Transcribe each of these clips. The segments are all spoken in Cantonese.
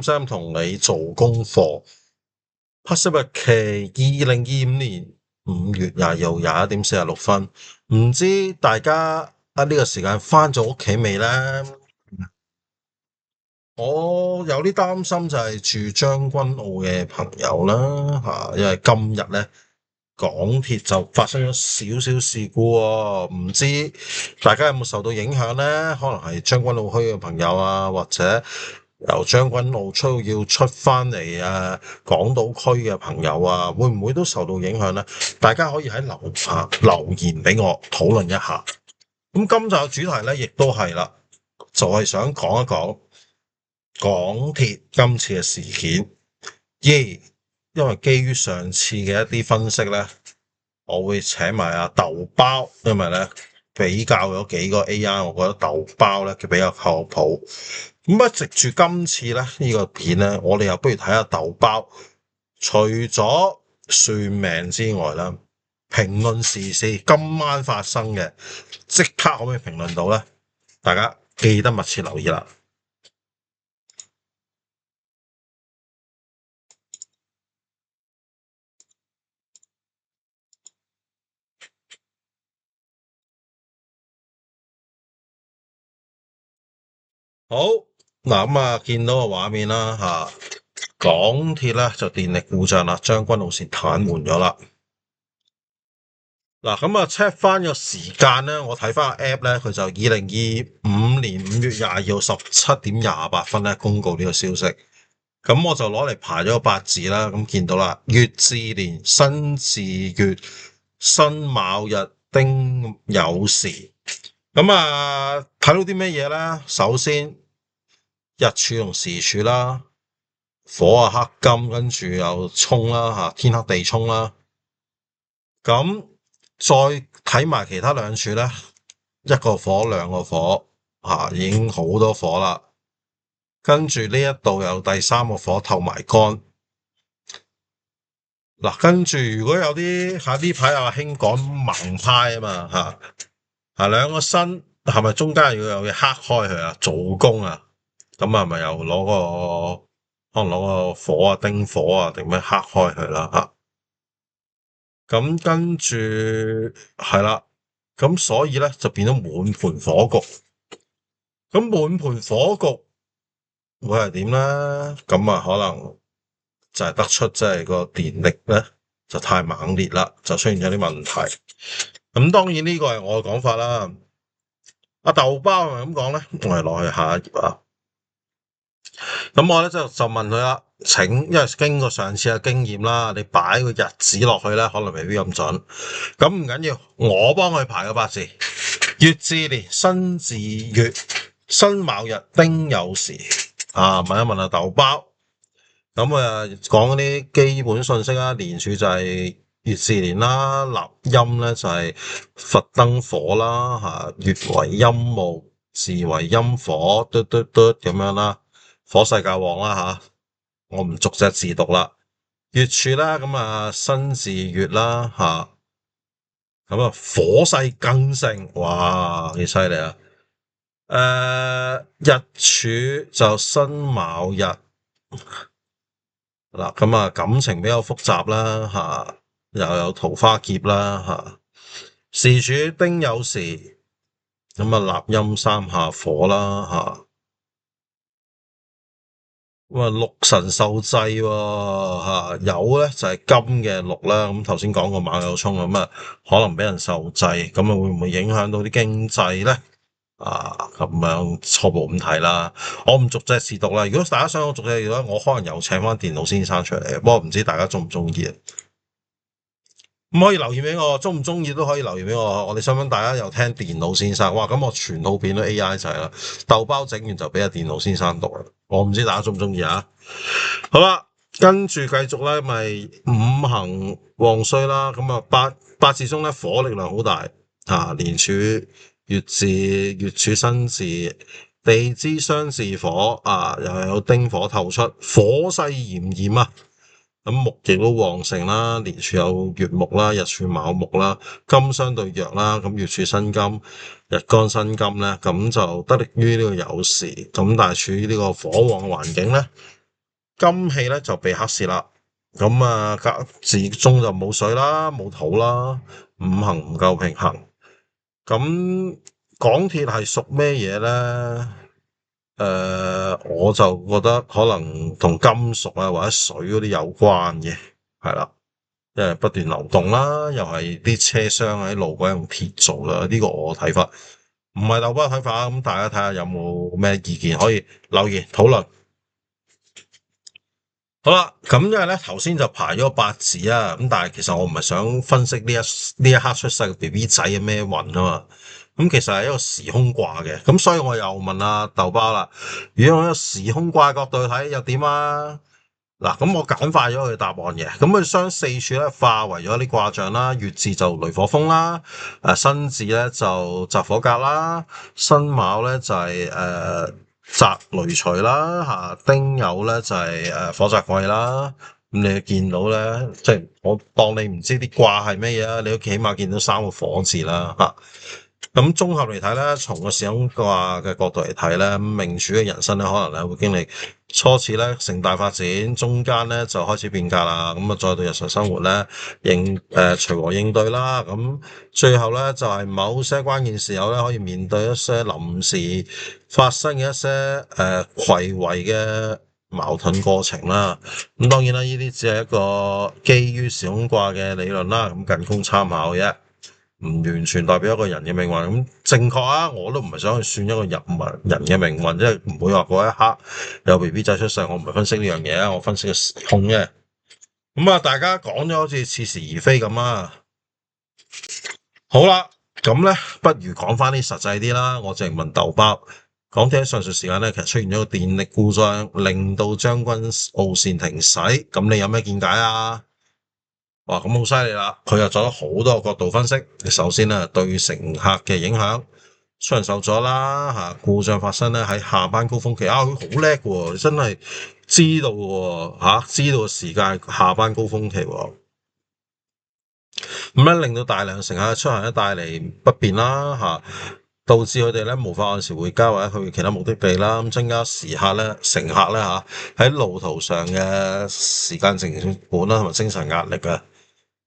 Sam 同你做功課。黑色日期2025年5月22號21點46分，唔知大家呢個時間返咗屋企未呢？我有啲擔心就係住將軍澳嘅朋友啦，因為今日呢，港鐵就發生咗少少事故喎，唔知大家有冇受到影響呢？可能係將軍澳區嘅朋友啊，或者由將軍澳要出返嚟港島區嘅朋友啊，會唔會都受到影響呢？大家可以喺樓下留言俾我討論一下。咁今集嘅主題呢，亦都係啦，就係想講一講港鐵今次嘅事件。因為基於上次嘅一啲分析呢，我會請埋阿豆包，因為呢比較咗幾個 AI，我覺得豆包呢佢比較靠譜。咁藉住今次呢個片呢，我哋又不如睇下豆包，除咗算命之外啦，評論時事今晚發生嘅，即刻可唔可以評論到呢？大家記得密切留意啦。好嗱，咁見到個畫面啦港鐵咧就電力故障啦，將軍澳線癱瘓咗啦。嗱，咁check 翻個時間咧，我睇翻個 app 咧，佢就2025年5月22號17點28分咧公告呢個消息。咁我就攞嚟排咗個八字啦，咁見到啦，乙巳年、辛巳月、辛卯日、丁酉時。咁睇到啲咩嘢咧？首先日柱同時柱啦，火黑金，跟住又沖啦天黑地沖啦。咁再睇埋其他兩柱咧，一個火兩個火已經好多火啦。跟住呢一度有第三個火透埋乾。嗱，跟住如果有啲呢排阿興講盲派啊嘛兩個身係咪中間要有嘢黑開佢啊？做工啊，咁係咪又攞個可能攞個火丁火定咩黑開佢啦咁跟住係啦，咁所以咧就變咗滿盤火局。咁滿盤火局會係點咧？咁可能就係得出即係個電力咧就太猛烈啦，就出現咗啲問題。咁當然呢個係我嘅講法啦。阿豆包係咪咁講咧？我哋落去下一頁啊。咁我咧就問佢啦，因為經過上次嘅經驗啦，你擺個日子落去咧，可能未必咁準。咁唔緊要，我幫佢排個八字。乙巳年、辛巳月、辛卯日、丁酉時。問一問阿豆包。咁講啲基本信息啦，年柱就係乙巳年啦，立陰咧就係佛燈火啦月為陰木，時為陰火，咁樣啦，火勢較旺啦我唔逐隻字讀啦。月柱啦，咁辛巳月啦咁火勢更盛，哇幾犀利啊！日柱就辛卯日。嗱，咁感情比較複雜啦又有桃花劫啦時柱丁酉時，咁立陰三下火啦六神受制喎酉咧就係金嘅六啦，咁頭先講過卯酉沖咁可能俾人受制，咁會唔會影響到啲經濟咧？咁樣初步咁睇啦，我唔逐隻字讀啦。如果大家想我逐隻字咧，我可能又請翻電腦先生出嚟，不過唔知大家中唔中意啊？咁可以留言俾我，中唔中意都可以留言俾我。我哋想唔想大家又聽電腦先生？哇，咁我全套片都 AI 就係啦，豆包整完就俾阿電腦先生讀啦。我唔知大家中唔中意啊？好啦，跟住繼續咧，咪五行旺衰啦。咁八字中咧火力量好大年柱月柱辛巳，地支雙巳火又有丁火透出，火勢炎炎咁木亦都旺盛啦，年柱有月木啦，日柱卯木啦，金相對弱啦，咁月柱辛金，日干辛金咧，咁就得力於呢個酉時，咁但係處於呢個火旺嘅環境咧，金氣咧就被克蝕啦，咁啊自中就冇水啦，冇土啦，五行唔夠平衡，咁港鐵係屬咩嘢咧？我就覺得可能同金屬啊或者水嗰啲有關嘅，係啦，因為不斷流動啦，又係啲車廂喺路軌用鐵做啦，呢個我睇法，唔係豆包睇法啊，咁大家睇下有冇咩意見可以留言討論。好啦，咁因為咧頭先就排咗個八字啊，咁但係其實我唔係想分析呢一刻出世嘅 BB 仔嘅咩運啊嘛，咁其實係一個時空卦嘅，咁所以我又問阿豆包啦，如果用一個時空卦角度去睇又點啊？嗱，咁我簡化咗佢答案嘅，咁佢將四柱咧化為咗啲卦象啦，月字就雷火風啦，辛字咧就澤火革啦，辛卯咧就係澤雷隨啦，丁酉咧就係火澤貴啦，咁你見到咧，即係我當你唔知啲卦係咩嘢啊，你都起碼見到三個火字啦，咁綜合嚟睇咧，從個時空卦嘅角度嚟睇咧，命主嘅人生咧，可能咧會經歷初次咧成大發展，中間咧就開始變革啦，咁啊再到日常生活咧隨和應對啦，咁最後咧就係某些關鍵時候咧可以面對一些臨時發生嘅一些睽違嘅矛盾過程啦。咁當然啦，呢啲只係一個基於時空卦嘅理論啦，咁僅供參考嘅。唔完全代表一個人嘅命運，咁正確啊！我都唔係想去算一個人嘅命運，即係唔會話嗰一刻有 BB 仔出世，我唔係分析呢樣嘢啊，我分析個時空嘅。咁啊，大家講咗好似似是而非咁啊。好啦，咁咧不如講翻啲實際啲啦。我淨係問豆包，港鐵喺上述時間咧，其實出現咗個電力故障，令到將軍澳線停駛，咁你有咩見解啊？哇，咁好犀利啦！佢又做咗好多個角度分析。首先咧，對乘客嘅影響，出人受阻啦，故障發生咧喺下班高峰期啊，佢好叻喎，真係知道喎，知道時間下班高峰期喎。咁咧令到大量乘客出行咧帶嚟不便啦，導致佢哋咧無法按時回家或者去其他目的地啦，咁增加乘客咧喺路途上嘅時間成本啦，同埋精神壓力啊。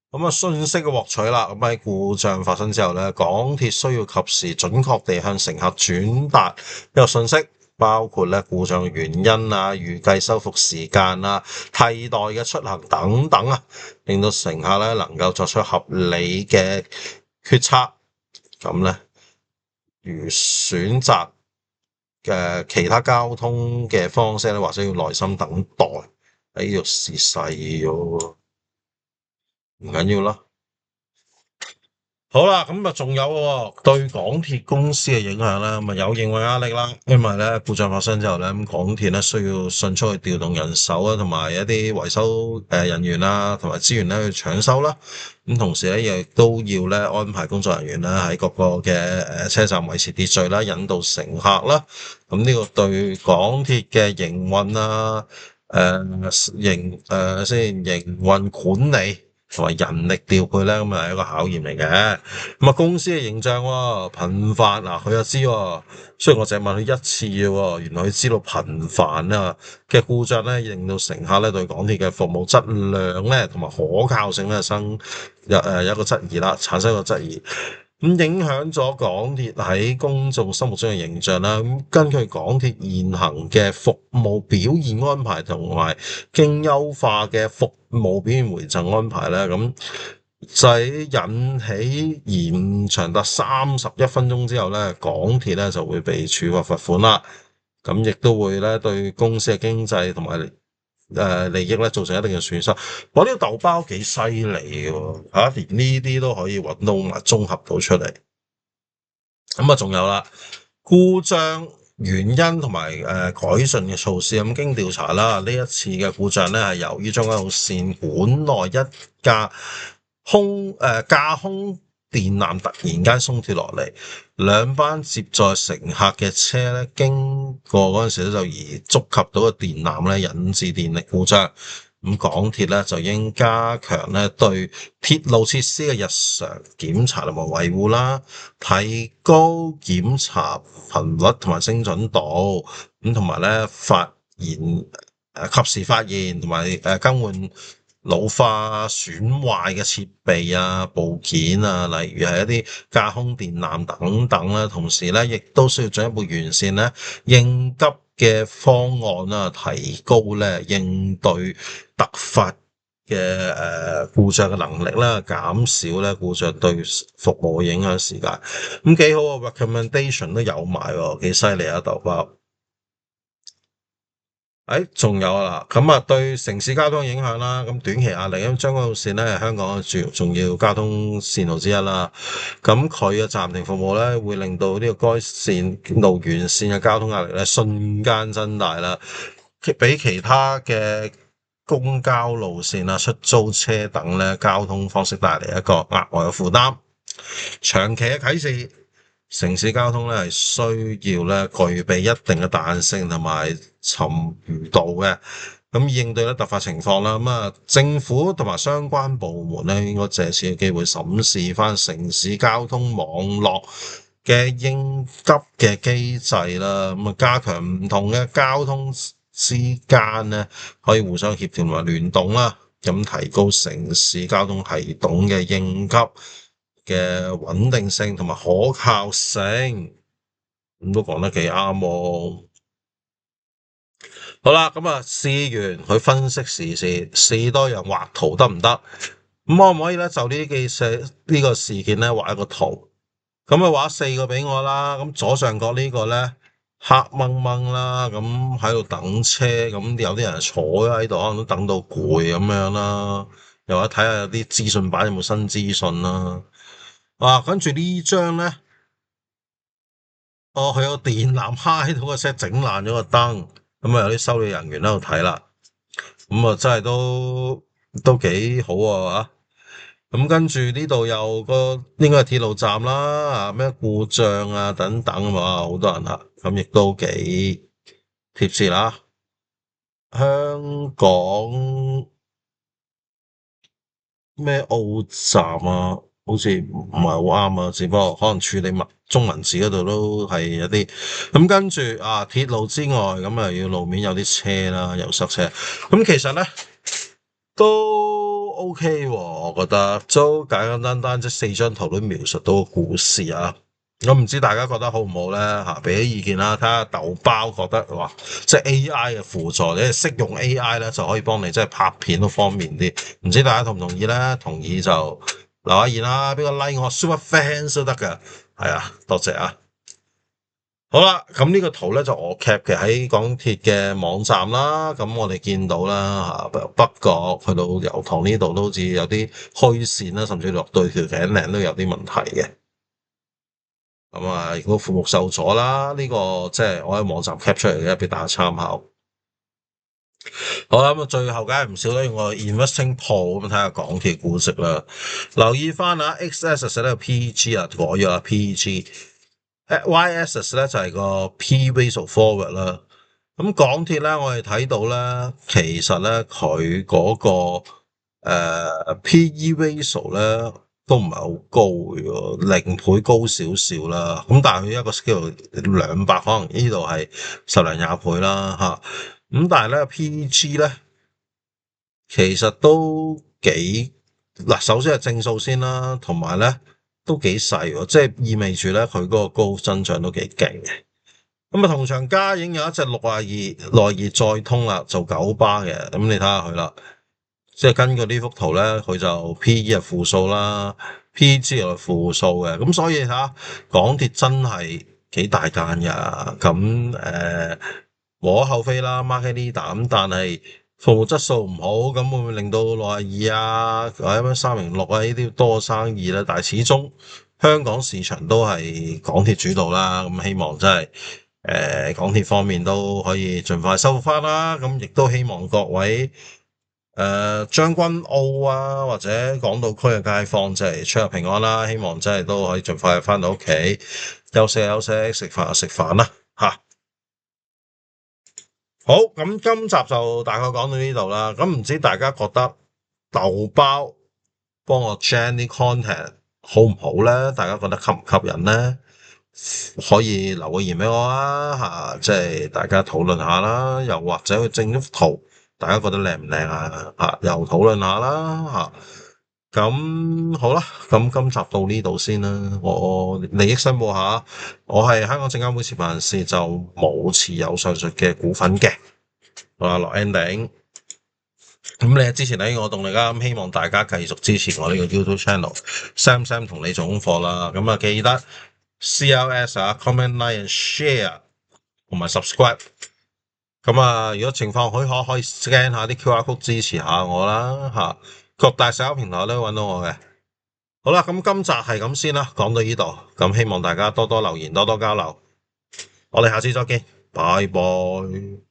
咁啊，信息嘅獲取啦，咁喺故障發生之後咧，港鐵需要及時準確地向乘客轉達一個信息，包括咧故障嘅原因啊、預計修復時間啊、替代嘅出行等等啊，令到乘客咧能夠作出合理嘅決策。咁咧，如選擇嘅其他交通嘅方式咧，或者要耐心等待。呢度是細咗。唔緊要啦，好啦，咁啊仲有對港鐵公司嘅影響啦，咁啊有營運壓力啦，因為咧故障發生之後咧，咁港鐵咧需要迅速去調動人手啊，同埋一啲維修人員啦，同埋資源咧去搶修啦，咁同時咧亦都要咧安排工作人員啦喺各個嘅車站維持秩序啦，引導乘客啦，咁呢個對港鐵嘅營運啦，營運管理。同埋人力調配咧，咁啊係一個考驗嚟嘅。咁啊，公司嘅形象頻繁嗱，佢又知，雖然我淨係問佢一次嘅，原來佢知道頻繁啊嘅故障咧，令到乘客咧對港鐵嘅服務質量咧同埋可靠性咧有一個質疑啦，產生一個質疑。咁影響咗港鐵喺公眾心目中嘅形象啦。咁根據港鐵現行嘅服務表現安排同埋經優化嘅服務表現回贈安排咧，咁就喺引起延誤長達31分鐘之後咧，港鐵咧就會被處罰罰款啦。咁亦都會咧對公司嘅經濟同埋利益咧造成一定嘅損失。我呢個豆包幾犀利嘅，連呢啲都可以揾到埋綜合到出嚟。咁啊，仲有啦，故障原因同埋改進嘅措施。咁經調查啦，呢一次嘅故障咧係由於將軍澳線本來一架架空電纜突然間鬆脫落嚟，兩班接載乘客嘅車咧經過嗰陣時咧就而觸及到個電纜咧，引致電力故障。咁港鐵咧就應加強咧對鐵路設施嘅日常檢查同埋維護啦，提高檢查頻率同埋精準度，咁同埋咧及時發現同埋更換老化損壞嘅設備啊、部件啊，例如係一啲架空電纜等等啦。同時咧，亦都需要進一步完善咧應急嘅方案啦，提高咧應對突發嘅故障嘅能力啦，減少咧故障對服務嘅影響時間。咁幾好啊 recommendation 都有埋喎，幾犀利啊豆包！仲有啦，咁啊對城市交通影響啦，咁短期壓力，因為將軍澳線咧係香港嘅重要交通線路之一啦，咁佢嘅暫停服務咧會令到呢個該線路沿線嘅交通壓力咧瞬間增大啦，比其他嘅公交路線啊、出租車等咧交通方式帶嚟一個額外嘅負擔。長期嘅啟示，城市交通咧係需要咧具備一定嘅彈性同埋沉餘度嘅，咁應對咧突發情況啦。咁啊，政府同埋相關部門咧應該借此嘅機會審視翻城市交通網絡嘅應急嘅機制啦。咁啊，加強唔同嘅交通之間咧可以互相協調同埋聯動啦，咁提高城市交通系統嘅應急嘅穩定性同埋可靠性，咁都講得幾啱喎。好啦，咁啊，試完去分析時事，試多樣畫圖得唔得？咁可唔可以咧就呢個事件咧畫一個圖？咁啊畫4個俾我啦。咁左上角呢個咧黑掹掹啦，咁喺度等車，咁有啲人坐喺度，可能都等到攰咁樣啦。又或者睇下有啲資訊版有冇新資訊啦。跟住呢張咧，佢有個電纜揩到個車，整爛咗個燈，咁啊有啲修理人員喺度睇啦，咁啊真係都幾好啊。咁跟住呢度有個應該係鐵路站啦，咩故障啊等等，好多人啊，咁亦都幾貼切啦。香港咩澳站啊？好似唔係好啱啊，只不過可能處理中文字嗰度都係有啲咁。跟住鐵路之外，咁啊要路面有啲車啦，又塞車。咁其實咧都 OK 喎，我覺得都簡簡單單，即係4張圖都描述到個故事啊。我唔知大家覺得好唔好咧嚇，俾啲意見啦。睇下豆包覺得話，即係 AI 嘅輔助，你係識用 AI 咧就可以幫你即係拍片都方便啲。唔知大家同唔同意咧？同意就留下言啦，俾個 like 我 super fans 都得㗎。係啊，多謝啊。好啦，咁呢個圖咧就我 cap 嘅喺港鐵嘅網站啦。咁我哋見到啦嚇，北角去到油塘呢度都好似有啲虛線啦，甚至落對條頸嶺都有啲問題嘅。咁啊，如果服務受阻啦，呢個即係我喺網站 cap 出嚟嘅，俾大家參考。好啦，咁最後梗係唔少得用個 Investing Pro 咁睇下港鐵估值啦。留意翻啊 ，X-axis 呢個 PEG 改咗啦 PEG，Y-axis 咧就係個 P/ratio forward 啦。咁港鐵咧，我哋睇到咧，其實咧佢嗰個PE ratio 咧都唔係好高嘅，0倍高少少啦。咁但係佢一個 scale 200，可能呢度係10零20倍啦吓。咁但係咧 PEG 咧，其實都幾嗱，首先係正數先啦，同埋咧都幾細喎，即係意味住咧佢嗰個高增長都幾勁嘅。咁啊，同場加映有一隻62內熱再通啦，做九巴嘅，咁你睇下佢啦。即係根據呢幅圖咧，佢就 P/E 係負數啦，PEG 又係負數嘅，咁所以睇下港鐵真係幾大間噶，咁無可厚非啦 ，market leader，咁但係服務質素唔好，咁會唔會令到62啊，或者306啊呢啲多生意咧？但係始終香港市場都係港鐵主導啦，咁希望真係港鐵方面都可以盡快收復翻啦，咁亦都希望各位將軍澳啊或者港島區嘅街坊即係出入平安啦，希望真係都可以盡快翻到屋企休息休息，食飯就食飯啦吓。好，咁今集就大概講到呢度啦。咁唔知大家覺得豆包幫我 gen 啲 content 好唔好咧？大家覺得吸唔吸引咧？可以留個言俾我啊，即係大家討論下啦。又或者去整幅圖，大家覺得靚唔靚啊？又討論下啦，咁好啦，咁今集到呢度先啦。我利益申報下，我係香港證監會持牌人士，就冇持有上述嘅股份嘅。好啦，落 ending。咁你支持你我動力啦，咁希望大家繼續支持我呢個 YouTube channel。Sam 同你做功課啦，咁啊記得 CLS 啊，comment like and share 同埋 subscribe。咁啊，如果情況許可，可以 scan 下啲 QR code 支持下我啦，各大社交平台都揾到我嘅。好啦，咁今集係咁先啦，講到呢度，咁希望大家多多留言，多多交流。我哋下次再見，拜拜。